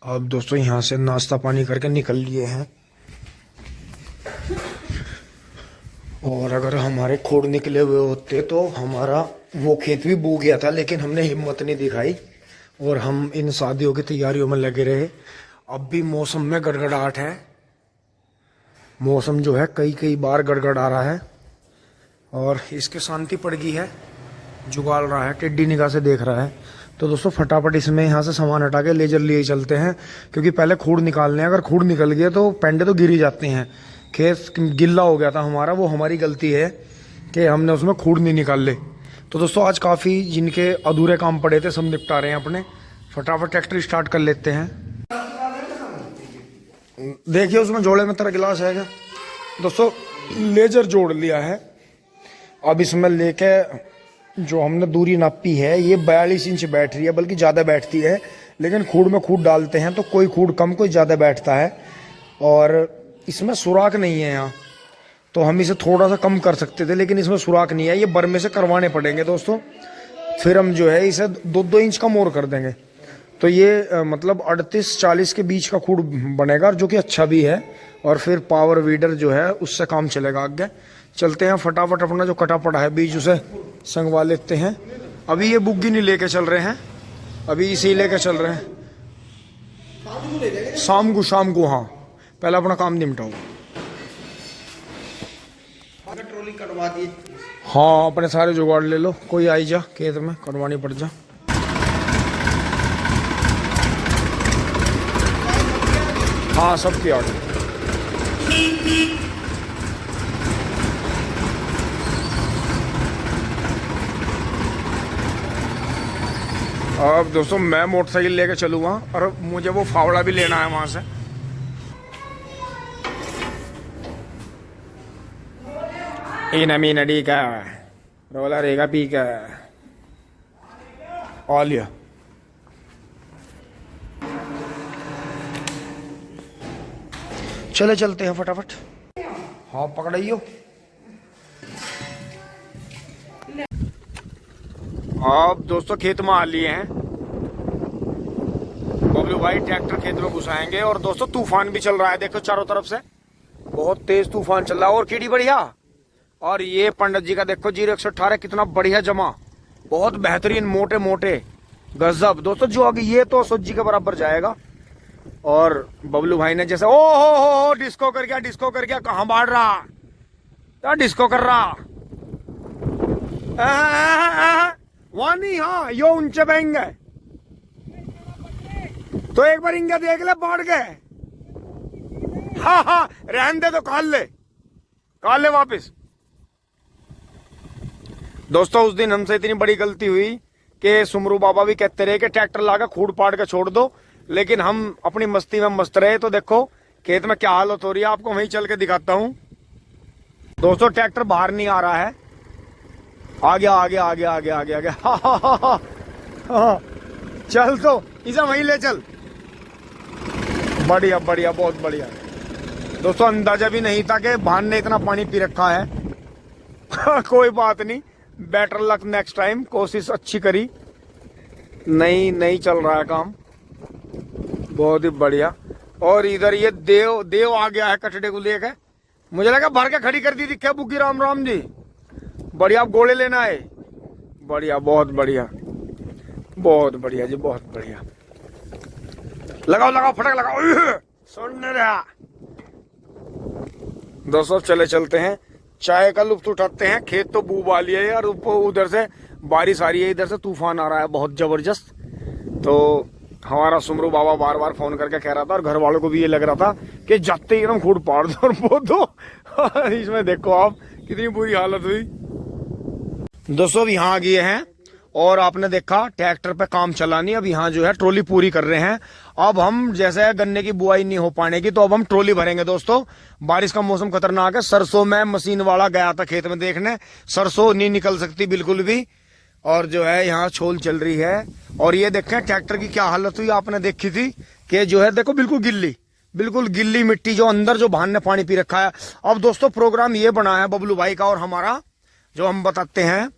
अब दोस्तों यहाँ से नाश्ता पानी करके निकल लिए हैं। और अगर हमारे खोड़ निकले हुए होते तो हमारा वो खेत भी बू गया था, लेकिन हमने हिम्मत नहीं दिखाई और हम इन शादियों की तैयारियों में लगे रहे। अब भी मौसम में गड़गड़ाहट है, मौसम जो है कई बार गड़गड़ा रहा है और इसके शांति पड़ गई है, जुगाल रहा है, टेढ़ी निगाह से देख रहा है। तो दोस्तों फटाफट इसमें यहाँ से सामान हटा के लेजर लिए चलते हैं, क्योंकि पहले खूड़ निकालने हैं। अगर खूड़ निकल गए तो पेंडे तो गिर ही जाते हैं। खेत गिल्ला हो गया था हमारा, वो हमारी गलती है कि हमने उसमें खूड़ नहीं निकाल ले। तो दोस्तों आज काफ़ी जिनके अधूरे काम पड़े थे सब निपटा रहे हैं अपने। फटाफट ट्रैक्टर स्टार्ट कर लेते हैं। देखिए उसमें जोड़े में तेरा गिलास है क्या दोस्तों। लेजर जोड़ लिया है। अब इसमें लेके जो हमने दूरी नापी है ये 42 इंच बैठ रही है, बल्कि ज़्यादा बैठती है। लेकिन खूड़ में खूड़ डालते हैं तो कोई खूड़ कम कोई ज़्यादा बैठता है और इसमें सुराख नहीं है यहाँ, तो हम इसे थोड़ा सा कम कर सकते थे, लेकिन इसमें सुराख नहीं है। ये बर्मे से करवाने पड़ेंगे दोस्तों, फिर हम जो है इसे 2-2 इंच कम और कर देंगे। तो ये मतलब 38-40 के बीच का खूड़ बनेगा, जो कि अच्छा भी है। और फिर पावर वीडर जो है उससे काम चलेगा आगे। चलते हैं फटाफट, अपना जो कटा पड़ा है बीज उसे संगवा लेते हैं। अभी ये बुग्गी नहीं लेके चल रहे हैं, अभी इसी लेके चल रहे हैं। शाम को हाँ, पहले अपना काम निपटाओ। ट्रॉली कटवा दी। हाँ अपने सारे जुगाड़ ले लो, कोई आई जा खेत में कटवानी पड़ जा। हाँ सबकी आ गई। अब दोस्तों मैं मोटरसाइकिल लेके चलूँगा और मुझे वो फावड़ा भी लेना है वहाँ से। नमी नडी का रोला रेगा पी का ऑलिया। चले चलते हैं फटाफट। हाँ पकड़ाइयो। अब दोस्तों खेत में आ लिए हैं। बबलू भाई ट्रैक्टर खेत में घुसाएंगे। और दोस्तों तूफान भी चल रहा है, देखो चारों तरफ से बहुत तेज तूफान चल रहा है। और कीड़ी बढ़िया। और ये पंडित जी का देखो 0-118 कितना बढ़िया जमा, बहुत बेहतरीन मोटे मोटे गजब। दोस्तों जो आगे ये तो सोजी के बराबर जाएगा। और बबलू भाई ने जैसे ओ हो डिस्को कर गया कहाँ बाढ़ रहा, क्या डिस्को कर रहा। वहां नहीं, हाँ यो ऊंचे बहेंगे तो एक बार इंगे देख ले, बढ़ गए। हाँ रहने दे तो काल ले वापिस। दोस्तों उस दिन हमसे इतनी बड़ी गलती हुई कि सुमरू बाबा भी कहते रहे कि ट्रैक्टर लाकर खूड़ पाड़ के छोड़ दो, लेकिन हम अपनी मस्ती में मस्त रहे। तो देखो खेत में क्या हालत हो रही है, आपको वहीं चल के दिखाता हूं। दोस्तों ट्रैक्टर बाहर नहीं आ रहा है, आ गया। हाँ। चल तो इसे वहीं ले चल। बढ़िया बहुत बढ़िया। दोस्तों अंदाजा भी नहीं था कि भान ने इतना पानी पी रखा है। कोई बात नहीं, बेटर लक नेक्स्ट टाइम। कोशिश अच्छी करी, नहीं चल रहा है काम, बहुत ही बढ़िया। और इधर ये देव आ गया है कटड़े को लेकर। मुझे लगा भर के खड़ी कर दी थी क्या बुग्गी। राम जी बढ़िया, आप गोले लेना है। बढ़िया बहुत बढ़िया जी, बहुत बढ़िया। लगाओ फटक लगाओ, सुनने रहा। दोस्तों चलते हैं, चाय का लुत्फ उठाते हैं। खेत तो बूब आ लिया है और उधर से बारिश आ रही है, इधर से तूफान आ रहा है बहुत जबरदस्त। तो हमारा सुमरू बाबा बार फोन करके कह रहा था, और घर वालों को भी ये लग रहा था कि जाते ही एकदम खूड़ पाड़ दो और बो दो। इसमें देखो आप कितनी बुरी हालत हुई। दोस्तों अब यहाँ आ गए हैं और आपने देखा ट्रैक्टर पे काम चला नहीं। अब यहाँ जो है ट्रॉली पूरी कर रहे हैं। अब हम जैसे गन्ने की बुआई नहीं हो पाने की, तो अब हम ट्रॉली भरेंगे। दोस्तों बारिश का मौसम खतरनाक है। सरसों में मशीन वाला गया था खेत में देखने, सरसों नहीं निकल सकती बिल्कुल भी। और जो है यहाँ छोल चल रही है। और ये देखें ट्रैक्टर की क्या हालत हुई, आपने देखी थी कि जो है देखो बिल्कुल गिल्ली मिट्टी, जो अंदर जो भान ने पानी पी रखा है। अब दोस्तों प्रोग्राम ये बना है बबलू भाई का और हमारा, जो हम बताते हैं।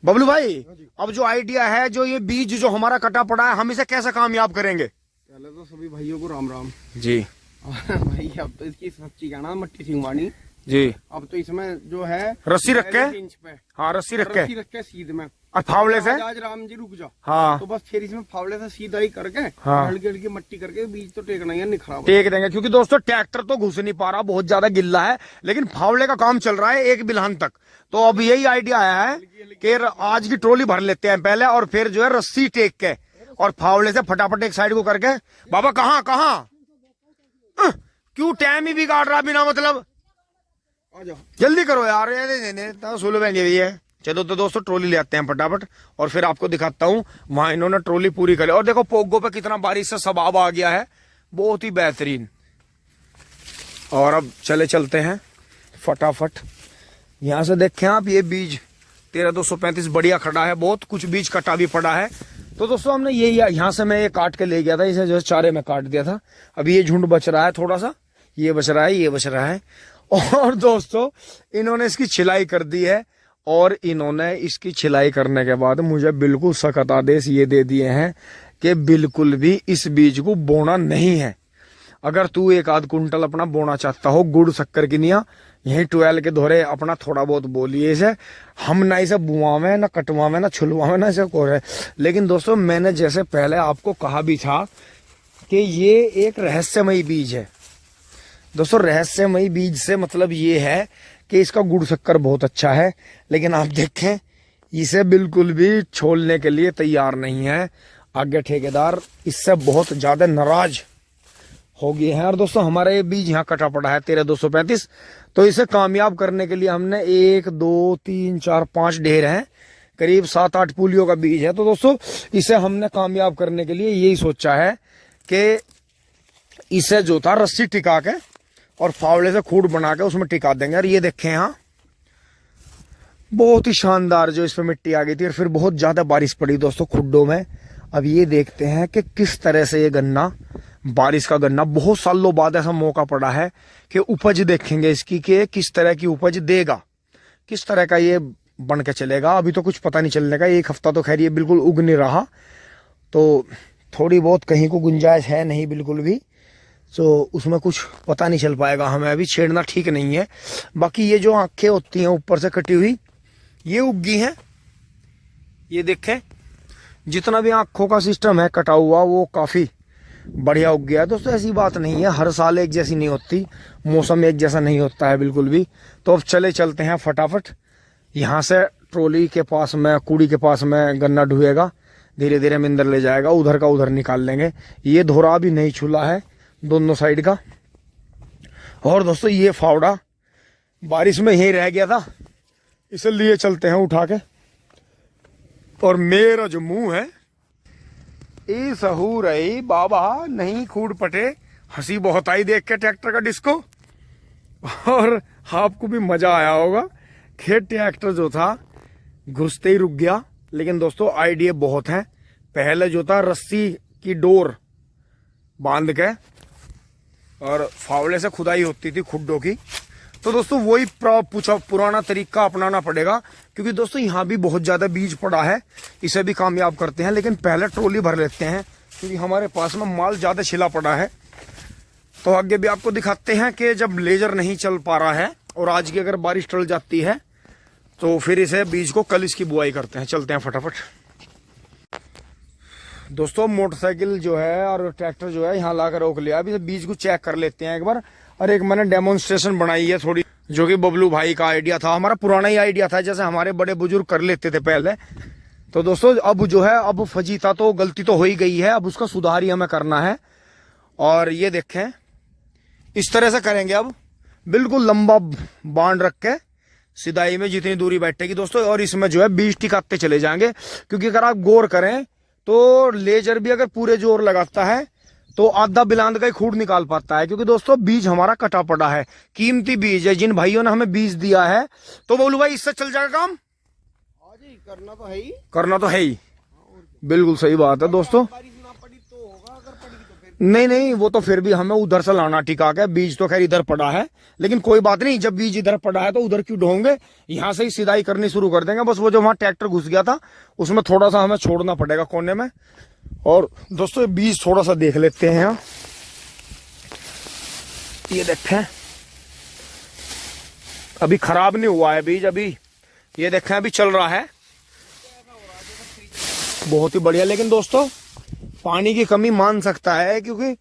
बबलू भाई अब जो आइडिया है, जो ये बीज जो हमारा कटा पड़ा है, हम इसे कैसे कामयाब करेंगे? पहले तो सभी भाइयों को राम राम जी। भाई अब तो इसकी सच्ची कहना मट्टी सिंगवानी जी। अब तो इसमें जो है रस्सी रख के, इंच पे हाँ रस्सी रख के सीध में और फावड़े से, आज राम जी रुक जाओ, हाँ तो बस फिर इसमें फावड़े से सीधा ही करके, हाँ हल्की हल्की मट्टी करके बीज तो टेकना ही है, नहीं खराब टेक देंगे। क्योंकि दोस्तों ट्रैक्टर तो घुस नहीं पा रहा, बहुत ज्यादा गिल्ला है, लेकिन फावड़े का काम चल रहा है एक बिल्हन तक। तो अब यही आइडिया आया है कि आज की ट्रॉली भर लेते हैं पहले, और फिर जो है रस्सी टेक के और फावड़े से फटाफट एक साइड को करके। बाबा कहाँ कहाँ क्यों टाइम ही बिगाड़ रहा बिना मतलब, आ जाओ जल्दी करो यार, सुलो भैया। चलो तो दोस्तों ट्रॉली ले आते हैं फटाफट, और फिर आपको दिखाता हूँ वहां इन्होंने ट्रॉली पूरी करी। और देखो पोगो पे कितना बारिश से सबाब आ गया है, बहुत ही बेहतरीन। और अब चलते हैं फटाफट। यहाँ से देखें आप, ये बीज 13235 बढ़िया खड़ा है, बहुत कुछ बीज कटा भी पड़ा है। तो दोस्तों हमने ये यहाँ से मैं ये काट के ले गया था, इसे जो है चारे में काट दिया था। अभी ये झुंड बच रहा है, थोड़ा सा ये बच रहा है, ये बच रहा है। और दोस्तों इन्होंने इसकी छिलाई कर दी है, और इन्होंने इसकी छिलाई करने के बाद मुझे बिल्कुल सख्त आदेश ये दे दिए हैं कि बिल्कुल भी इस बीज को बोना नहीं है। अगर तू एक आध कुंटल अपना बोना चाहता हो गुड़ शक्कर की निया, यही 12 के धोरे अपना थोड़ा बहुत बोलिए इसे। हम ना इसे बुआवे, ना कटवावे, ना छुलवावे, ना इसे कोरे। लेकिन दोस्तों मैंने जैसे पहले आपको कहा भी था कि ये एक रहस्यमयी बीज है। दोस्तों रहस्यमयी बीज से मतलब ये है कि इसका गुड़ शक्कर बहुत अच्छा है, लेकिन आप देखें इसे बिल्कुल भी छोड़ने के लिए तैयार नहीं है। आगे ठेकेदार इससे बहुत ज्यादा नाराज हो गए हैं। और दोस्तों हमारा ये बीज यहाँ कटा पड़ा है 13235, तो इसे कामयाब करने के लिए हमने 1 2 3 4 5 ढेर हैं, करीब 7-8 पुलियों का बीज है। तो दोस्तों इसे हमने कामयाब करने के लिए यही सोचा है कि इसे जो था रस्सी टिका के और फावड़े से खूड बना के उसमें टिका देंगे। और ये देखें यहाँ बहुत ही शानदार जो इसमें मिट्टी आ गई थी, और फिर बहुत ज्यादा बारिश पड़ी दोस्तों खुड्डों में। अब ये देखते हैं कि किस तरह से ये गन्ना, बारिश का गन्ना, बहुत सालों बाद ऐसा मौका पड़ा है कि उपज देखेंगे इसकी कि किस तरह की उपज देगा, किस तरह का ये बन के चलेगा। अभी तो कुछ पता नहीं चलने का, 1 हफ्ता तो खैर ये बिल्कुल उग नहीं रहा, तो थोड़ी बहुत कहीं को गुंजाइश है नहीं बिल्कुल भी, तो उसमें कुछ पता नहीं चल पाएगा। हमें अभी छेड़ना ठीक नहीं है। बाकी ये जो आंखें होती हैं ऊपर से कटी हुई, ये उगी हैं, ये देखें जितना भी आंखों का सिस्टम है कटा हुआ वो काफी बढ़िया उग गया है। दोस्तों ऐसी बात नहीं है, हर साल एक जैसी नहीं होती, मौसम एक जैसा नहीं होता है बिल्कुल भी। तो अब चलते हैं फटाफट। यहाँ से ट्रॉली के पास में, कूड़ी के पास में गन्ना ढुएगा, धीरे धीरे मिंदर ले जाएगा, उधर का उधर निकाल लेंगे। ये धोरा भी नहीं छूला है दोनों साइड का। और दोस्तों ये फावड़ा बारिश में यही रह गया था, इसे लिए चलते हैं उठा के। और मेरा जो मुंह है ई सहूर है बाबा, नहीं खूड पटे, हंसी बहुत आई देख के ट्रैक्टर का डिस्को। और आपको भी मजा आया होगा कि ट्रैक्टर जो था घुसते ही रुक गया। लेकिन दोस्तों आइडिया बहुत है। पहले जो था रस्सी की डोर बांध के और फावड़े से खुदाई होती थी खुड्डों की, तो दोस्तों वही पुराना तरीका अपनाना पड़ेगा। क्योंकि दोस्तों यहाँ भी बहुत ज्यादा बीज पड़ा है, इसे भी कामयाब करते हैं। लेकिन पहले ट्रॉली भर लेते हैं क्योंकि हमारे पास में माल ज्यादा छिला पड़ा है। तो आगे भी आपको दिखाते हैं कि जब लेजर नहीं चल पा रहा है और आज की अगर बारिश टल जाती है तो फिर इसे बीज को कल इसकी बुआई करते हैं। चलते हैं फटाफट। दोस्तों मोटरसाइकिल जो है और ट्रैक्टर जो है यहाँ लाकर रोक लिया। अभी बीज को चेक कर लेते हैं एक बार। और एक मैंने डेमोन्स्ट्रेशन बनाई है थोड़ी, जो कि बबलू भाई का आइडिया था, हमारा पुराना ही आइडिया था, जैसे हमारे बड़े बुजुर्ग कर लेते थे पहले। तो दोस्तों अब जो है, अब फजीता तो गलती तो हो ही गई है, अब उसका सुधार ही हमें करना है। और ये देखें इस तरह से करेंगे, अब बिल्कुल लंबा बांध रख के सिदाई में जितनी दूरी बैठेगी दोस्तों। और इसमें जो है बीज टिकाते चले जाएंगे, क्योंकि अगर आप गौर करें तो लेजर भी अगर पूरे जोर लगाता है तो आधा बिलांद का ही खूड निकाल पाता है। क्योंकि दोस्तों बीज हमारा कटा पड़ा है, कीमती बीज है, जिन भाइयों ने हमें बीज दिया है। तो बोलू भाई इससे चल जाएगा काम? हाँ जी, करना तो है ही, करना तो है ही, बिल्कुल सही बात है दोस्तों। नहीं, वो तो फिर भी हमें उधर से लाना टिका के। बीज तो खैर इधर पड़ा है, लेकिन कोई बात नहीं, जब बीज इधर पड़ा है तो उधर क्यों ढोंगे, यहाँ से ही सिदाई करनी शुरू कर देंगे। बस वो जो वहां ट्रैक्टर घुस गया था उसमें थोड़ा सा हमें छोड़ना पड़ेगा कोने में। और दोस्तों ये बीज थोड़ा सा देख लेते हैं यहाँ, ये देखें अभी खराब नहीं हुआ है बीज, अभी ये देखें अभी चल रहा है, बहुत ही बढ़िया। लेकिन दोस्तों पानी की कमी मान सकता है, क्योंकि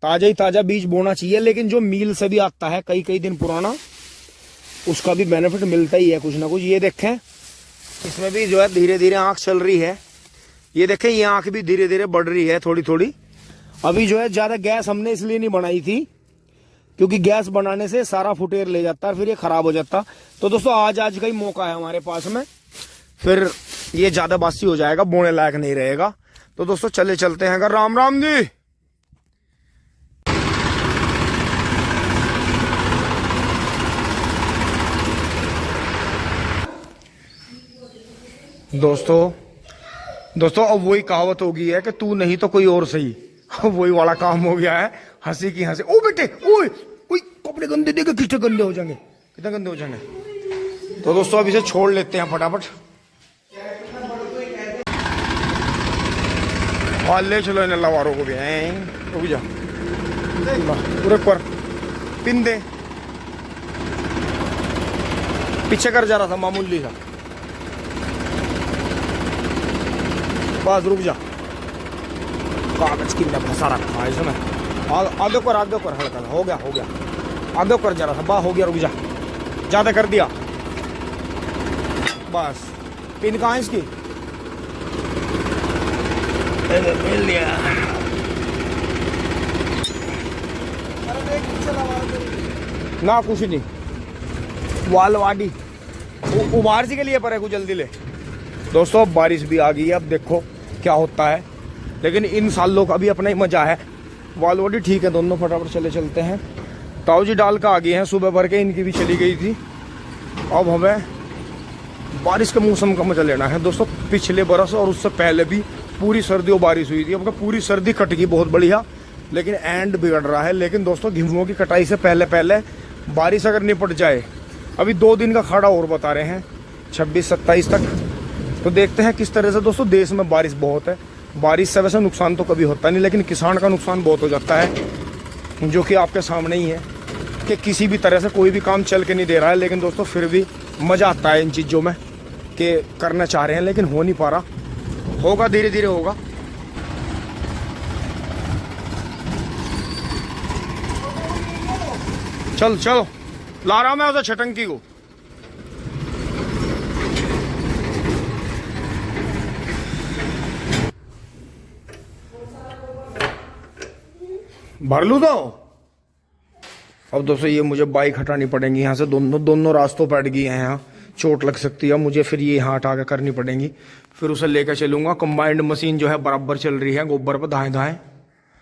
ताजा ही ताजा बीज बोना चाहिए। लेकिन जो मील से भी आता है कई कई दिन पुराना, उसका भी बेनिफिट मिलता ही है कुछ ना कुछ। ये देखें इसमें भी जो है धीरे धीरे आंख चल रही है, ये देखें ये आंख भी धीरे धीरे बढ़ रही है थोड़ी थोड़ी। अभी जो है ज्यादा गैस हमने इसलिए नहीं बनाई थी, क्योंकि गैस बनाने से सारा फुटेर ले जाता है, फिर ये खराब हो जाता। तो दोस्तों आज का ही मौका है हमारे पास में, फिर ये ज्यादा बासी हो जाएगा, बोने लायक नहीं रहेगा। तो दोस्तों चलते हैं अगर। राम राम जी। दोस्तों अब वही कहावत हो गई है कि तू नहीं तो कोई और सही, वही वाला काम हो गया है। हंसी की हंसी। ओ बेटे ओए ओए कपड़े गंदे देखे, कितने गंदे हो जाएंगे, कितने गंदे हो जाएंगे। तो दोस्तों अब इसे छोड़ लेते हैं फटाफट। ले चलो इन लवारों को भी, रुक जा पूरे पर पिन दे, पीछे कर जा रहा था मामूली सा, बस रुक जा। कागज की फंसा रखा है इसमें, आगे कर हल्का हो गया आगे कर जा रहा था, बा हो गया, रुक जा, ज्यादा कर दिया, बस। पिन कहाँ है इसकी, मिल लिया। ना कुछ नहीं, वालवाड़ी उबार जी के लिए पर है, कुछ जल्दी ले। दोस्तों अब बारिश भी आ गई है, अब देखो क्या होता है। लेकिन इन सालों का भी अपना ही मजा है। वालवाड़ी ठीक है, दोनों फटाफट चलते हैं। ताऊ जी डाल का आ गए हैं, सुबह भर के इनकी भी चली गई थी। अब हमें बारिश के मौसम का मजा लेना है दोस्तों। पिछले बरस और उससे पहले भी पूरी सर्दी और बारिश हुई थी, अब पूरी सर्दी कट गई बहुत बढ़िया, लेकिन एंड बिगड़ रहा है। लेकिन दोस्तों गेहूं की कटाई से पहले बारिश अगर निपट जाए, अभी 2 दिन का खाड़ा और बता रहे हैं 26-27 तक, तो देखते हैं किस तरह से। दोस्तों देश में बारिश बहुत है, बारिश से वैसे नुकसान तो कभी होता नहीं, लेकिन किसान का नुकसान बहुत हो जाता है, जो कि आपके सामने ही है कि किसी भी तरह से कोई भी काम चल के नहीं दे रहा है। लेकिन दोस्तों फिर भी मज़ा आता है इन चीज़ों में कि करना चाह रहे हैं, लेकिन हो नहीं पा रहा। होगा, धीरे धीरे होगा। चलो ला रहा मैं उसे छटंकी को। भर लूं तो अब दोस्तों ये मुझे बाइक हटानी पड़ेगी यहाँ से, दोनों रास्तों पर अड़ गई हैं, यहाँ चोट लग सकती है मुझे, फिर ये यहाँ हटा के करनी पड़ेगी, फिर उसे लेकर चलूंगा। कंबाइंड मशीन जो है बराबर चल रही है, गोबर पर दाएं दाएं।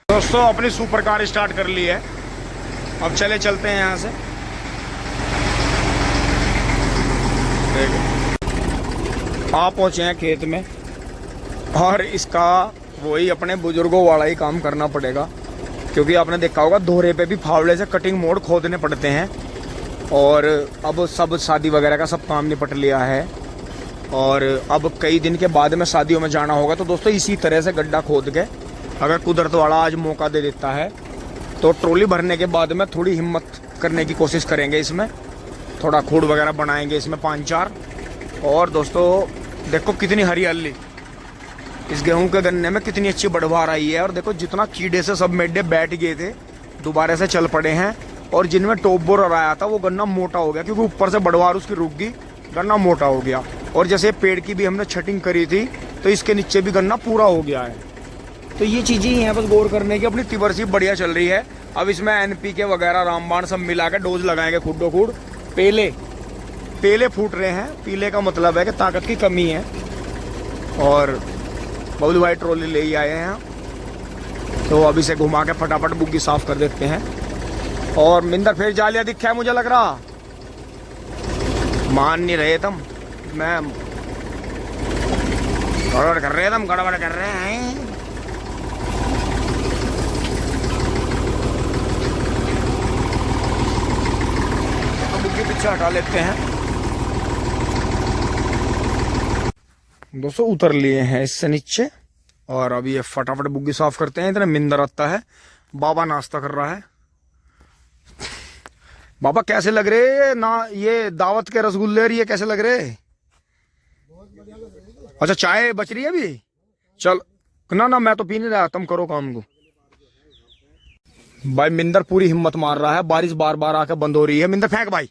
दोस्तों अपनी सुपर कार स्टार्ट कर ली है, अब चलते हैं यहाँ से। आप पहुंचे हैं खेत में, और इसका वही अपने बुजुर्गों वाला ही काम करना पड़ेगा, क्योंकि आपने देखा होगा दोहरे पे भी फावड़े से कटिंग मोड़ खोदने पड़ते हैं। और अब सब शादी वगैरह का सब काम निपट लिया है, और अब कई दिन के बाद में शादियों में जाना होगा। तो दोस्तों इसी तरह से गड्ढा खोद के, अगर कुदरत वाला आज मौका दे देता है, तो ट्रॉली भरने के बाद में थोड़ी हिम्मत करने की कोशिश करेंगे, इसमें थोड़ा खूड़ वगैरह बनाएंगे इसमें 5-4। और दोस्तों देखो कितनी हरियाली इस गेहूं के गन्ने में, कितनी अच्छी बढ़वार आई है। और देखो जितना कीड़े से सब मेढे बैठ गए थे दोबारा से चल पड़े हैं, और जिनमें टॉप बोर आया था वो गन्ना मोटा हो गया, क्योंकि ऊपर से बढ़वार उसकी रुक गई, गन्ना मोटा हो गया। और जैसे पेड़ की भी हमने छटिंग करी थी, तो इसके नीचे भी गन्ना पूरा हो गया है। तो ये चीजें ही हैं बस गौर करने की। अपनी तिवरसी बढ़िया चल रही है। अब इसमें NPK वगैरह रामबाण सब मिला के डोज लगाएंगे, खुडो खुड। पेले फूट रहे हैं, पीले का मतलब है कि ताकत की कमी है। और बबलू भाई ट्रॉली ले ही आए हैं, तो अब इसे घुमा के फटाफट बुग्गी साफ कर देते हैं। और मिंदर फिर जालिया दिखा है मुझे लग रहा, मान नहीं रहे तुम, मैं गड़बड़ कर रहे हैं। तो बुग्गी पीछे हटा लेते हैं। दोस्तों उतर लिए हैं इससे नीचे, और अभी ये फटाफट बुग्गी साफ करते हैं, इतना मिंदर आता है। बाबा नाश्ता कर रहा है। बाबा कैसे लग रहे ना ये दावत के रसगुल्ले, और ये कैसे लग रहे? अच्छा चाय बच रही है अभी? चल ना ना मैं तो पी नहीं रहा, तुम करो काम को। भाई मिंदर पूरी हिम्मत मार रहा है, बारिश बार बार आकर बंद हो रही है। मिंदर फेंक भाई,